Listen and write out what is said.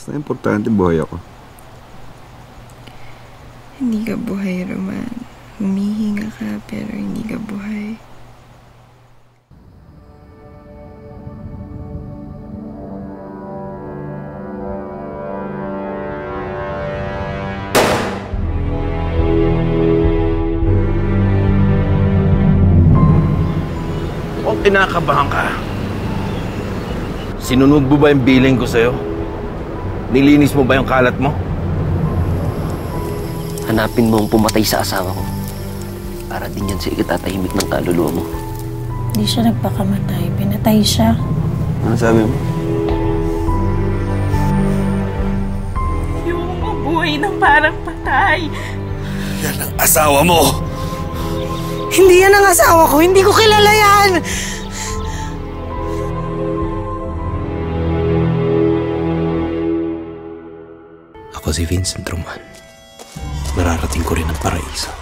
Basta importante buhay ako. Hindi ka buhay, Roman. Humihinga ka pero hindi ka buhay. Kung kinakabahan ka, sinunog mo ba yung billing ko sa'yo? Nilinis mo ba yung kalat mo? Hanapin mo ang pumatay sa asawa ko. Para din yan sa ikitatahimik ng kaluluwa mo. Hindi siya nagpakamatay. Pinatay siya. Ano sabi mo? Yung buhay ng parang patay. Yan ang asawa mo! Hindi yan ang asawa ko. Hindi ko kilala yan. Ako si Vincent Roman. Mararating ko rin ang paraiso.